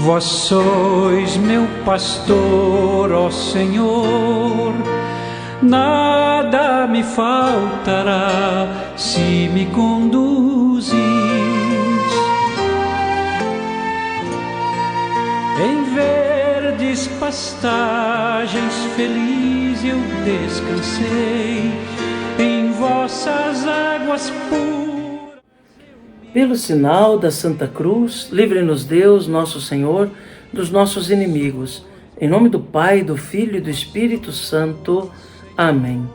Vós sois meu pastor, ó Senhor, nada me faltará se me conduzis. Em verdes pastagens feliz eu descansei, em vossas águas puras. Pelo sinal da Santa Cruz, livre-nos Deus, nosso Senhor, dos nossos inimigos. Em nome do Pai, do Filho e do Espírito Santo. Amém.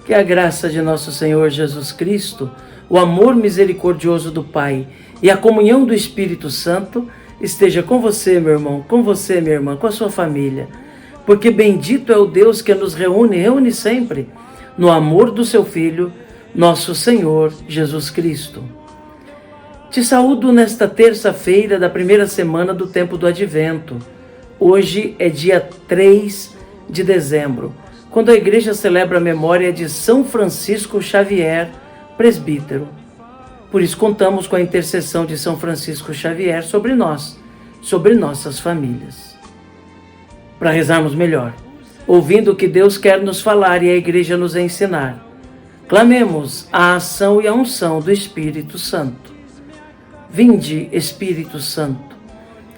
Que a graça de nosso Senhor Jesus Cristo, o amor misericordioso do Pai e a comunhão do Espírito Santo esteja com você, meu irmão, com você, minha irmã, com a sua família. Porque bendito é o Deus que nos reúne sempre no amor do seu Filho, nosso Senhor Jesus Cristo. Te saúdo nesta terça-feira da primeira semana do tempo do Advento. Hoje é dia 3 de dezembro, quando a Igreja celebra a memória de São Francisco Xavier, presbítero. Por isso contamos com a intercessão de São Francisco Xavier sobre nós, sobre nossas famílias. Para rezarmos melhor, ouvindo o que Deus quer nos falar e a Igreja nos ensinar, clamemos a ação e a unção do Espírito Santo. Vinde, Espírito Santo,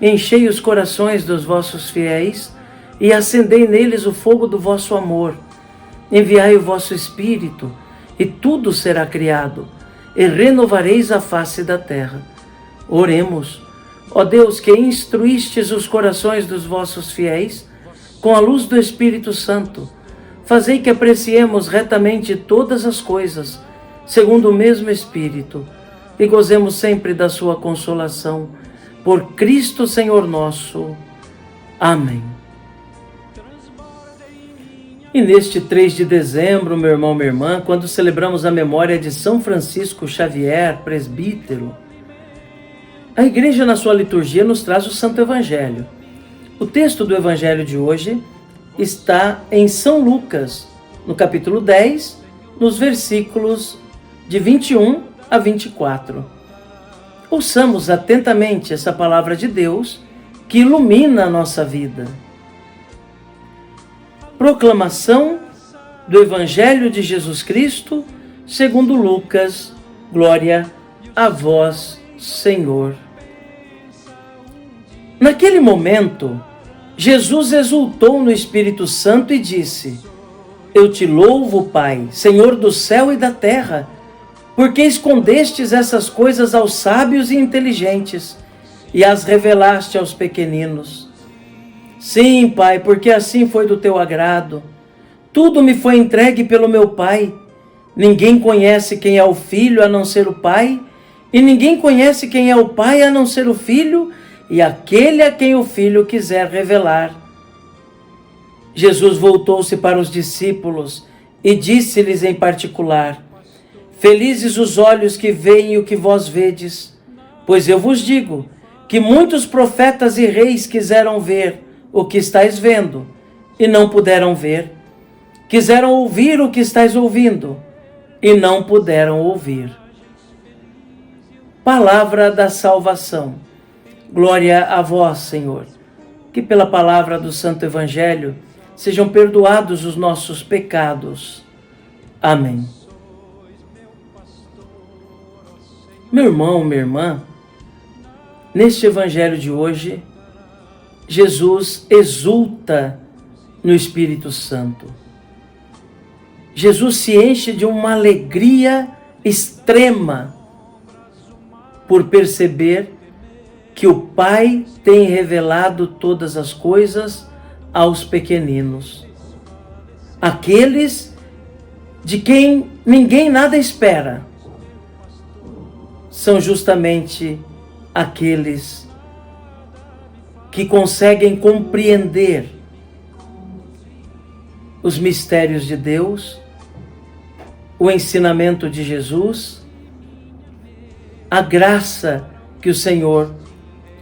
enchei os corações dos vossos fiéis e acendei neles o fogo do vosso amor. Enviai o vosso Espírito, e tudo será criado, e renovareis a face da terra. Oremos. Ó Deus, que instruístes os corações dos vossos fiéis com a luz do Espírito Santo, fazei que apreciemos retamente todas as coisas, segundo o mesmo Espírito, e gozemos sempre da sua consolação. Por Cristo Senhor nosso. Amém. E neste 3 de dezembro, meu irmão, minha irmã, quando celebramos a memória de São Francisco Xavier, presbítero, a Igreja na sua liturgia nos traz o Santo Evangelho. O texto do Evangelho de hoje está em São Lucas, no capítulo 10, nos versículos de 21 a 24. Ouçamos atentamente essa palavra de Deus que ilumina a nossa vida. Proclamação do Evangelho de Jesus Cristo, segundo Lucas. Glória a vós, Senhor. Naquele momento, Jesus exultou no Espírito Santo e disse: Eu te louvo, Pai, Senhor do céu e da terra, porque escondestes essas coisas aos sábios e inteligentes e as revelaste aos pequeninos. Sim, Pai, porque assim foi do teu agrado. Tudo me foi entregue pelo meu Pai. Ninguém conhece quem é o Filho a não ser o Pai, e ninguém conhece quem é o Pai a não ser o Filho e aquele a quem o Filho quiser revelar. Jesus voltou-se para os discípulos e disse-lhes em particular: Felizes os olhos que veem o que vós vedes, pois eu vos digo que muitos profetas e reis quiseram ver o que estáis vendo e não puderam ver. Quiseram ouvir o que estáis ouvindo e não puderam ouvir. Palavra da salvação. Glória a vós, Senhor. Que pela palavra do Santo Evangelho sejam perdoados os nossos pecados. Amém. Meu irmão, minha irmã, neste Evangelho de hoje, Jesus exulta no Espírito Santo. Jesus se enche de uma alegria extrema por perceber que o Pai tem revelado todas as coisas aos pequeninos, aqueles de quem ninguém nada espera. São justamente aqueles que conseguem compreender os mistérios de Deus, o ensinamento de Jesus, a graça que o Senhor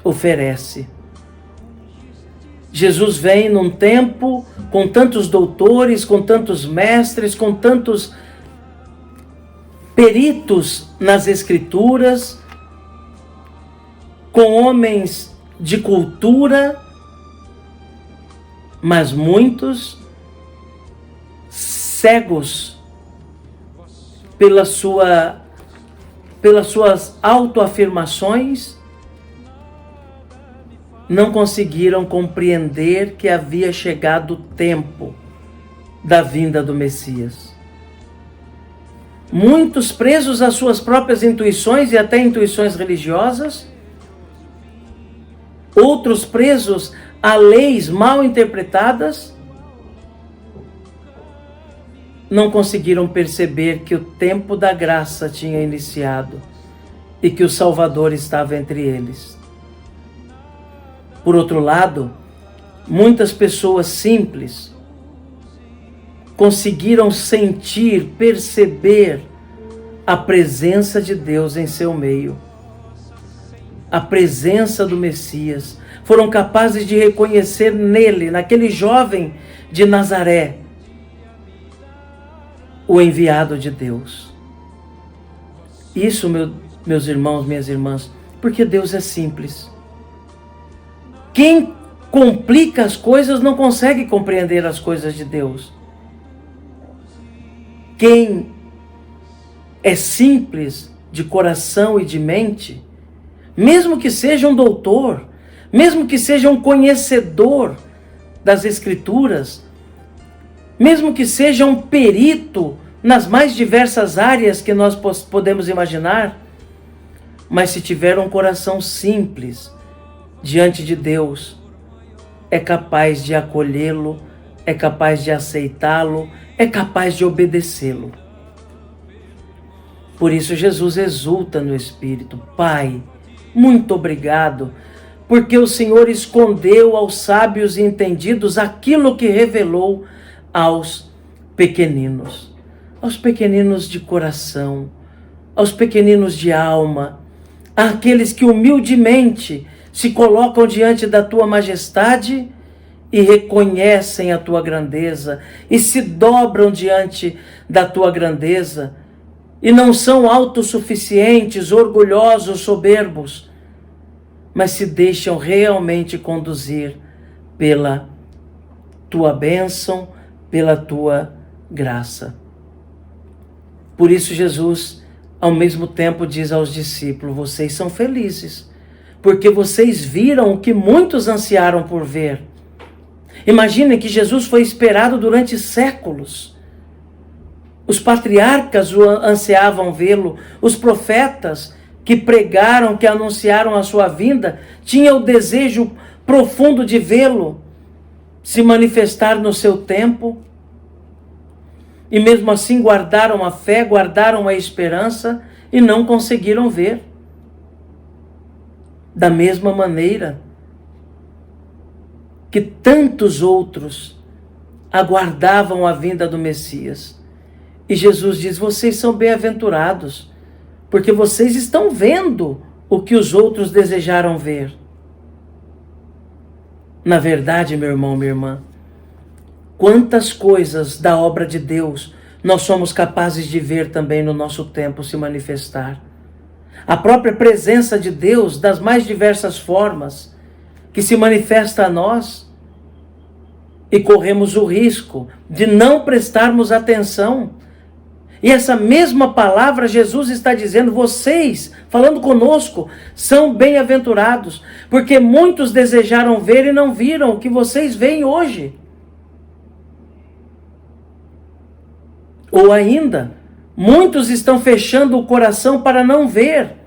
oferece. Jesus vem num tempo com tantos doutores, com tantos mestres, com tantos peritos nas Escrituras, com homens de cultura, mas muitos cegos pelas suas autoafirmações, não conseguiram compreender que havia chegado o tempo da vinda do Messias. Muitos presos às suas próprias intuições e até intuições religiosas, outros presos a leis mal interpretadas, não conseguiram perceber que o tempo da graça tinha iniciado e que o Salvador estava entre eles. Por outro lado, muitas pessoas simples conseguiram sentir, perceber a presença de Deus em seu meio, a presença do Messias. Foram capazes de reconhecer nele, naquele jovem de Nazaré, o enviado de Deus. Isso, meus irmãos, minhas irmãs, porque Deus é simples. Quem complica as coisas não consegue compreender as coisas de Deus. Quem é simples de coração e de mente, mesmo que seja um doutor, mesmo que seja um conhecedor das Escrituras, mesmo que seja um perito nas mais diversas áreas que nós podemos imaginar, mas se tiver um coração simples diante de Deus, é capaz de acolhê-lo, é capaz de aceitá-lo, é capaz de obedecê-lo. Por isso Jesus exulta no Espírito: Pai, muito obrigado, porque o Senhor escondeu aos sábios e entendidos aquilo que revelou aos pequeninos de coração, aos pequeninos de alma, àqueles que humildemente se colocam diante da tua majestade e reconhecem a tua grandeza e se dobram diante da tua grandeza e não são autossuficientes, orgulhosos, soberbos, mas se deixam realmente conduzir pela tua bênção, pela tua graça. Por isso Jesus, ao mesmo tempo, diz aos discípulos: vocês são felizes, porque vocês viram o que muitos ansiaram por ver. Imaginem que Jesus foi esperado durante séculos. Os patriarcas o ansiavam vê-lo, os profetas que pregaram, que anunciaram a sua vinda, tinham o desejo profundo de vê-lo se manifestar no seu tempo. E mesmo assim guardaram a fé, guardaram a esperança e não conseguiram ver. Da mesma maneira que tantos outros aguardavam a vinda do Messias. E Jesus diz: vocês são bem-aventurados, porque vocês estão vendo o que os outros desejaram ver. Na verdade, meu irmão, minha irmã, quantas coisas da obra de Deus nós somos capazes de ver também no nosso tempo se manifestar. A própria presença de Deus, das mais diversas formas, que se manifesta a nós, e corremos o risco de não prestarmos atenção. E essa mesma palavra Jesus está dizendo: vocês, falando conosco, são bem-aventurados, porque muitos desejaram ver e não viram o que vocês veem hoje. Ou ainda, muitos estão fechando o coração para não ver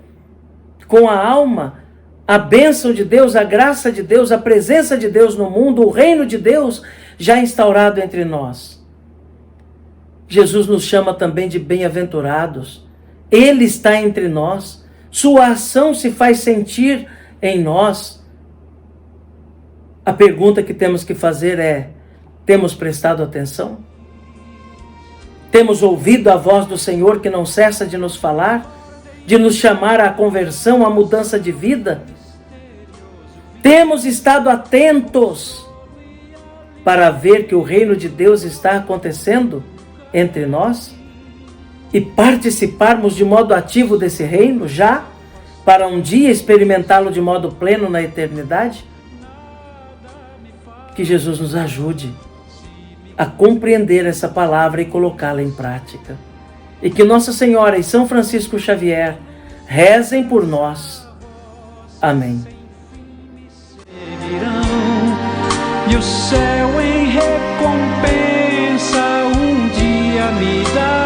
com a alma a bênção de Deus, a graça de Deus, a presença de Deus no mundo, o reino de Deus já instaurado entre nós. Jesus nos chama também de bem-aventurados. Ele está entre nós. Sua ação se faz sentir em nós. A pergunta que temos que fazer é: temos prestado atenção? Temos ouvido a voz do Senhor que não cessa de nos falar, de nos chamar à conversão, à mudança de vida? Temos estado atentos para ver que o reino de Deus está acontecendo entre nós e participarmos de modo ativo desse reino já, para um dia experimentá-lo de modo pleno na eternidade? Que Jesus nos ajude a compreender essa palavra e colocá-la em prática. E que Nossa Senhora e São Francisco Xavier rezem por nós. Amém. E o céu em recompensa um dia me dá.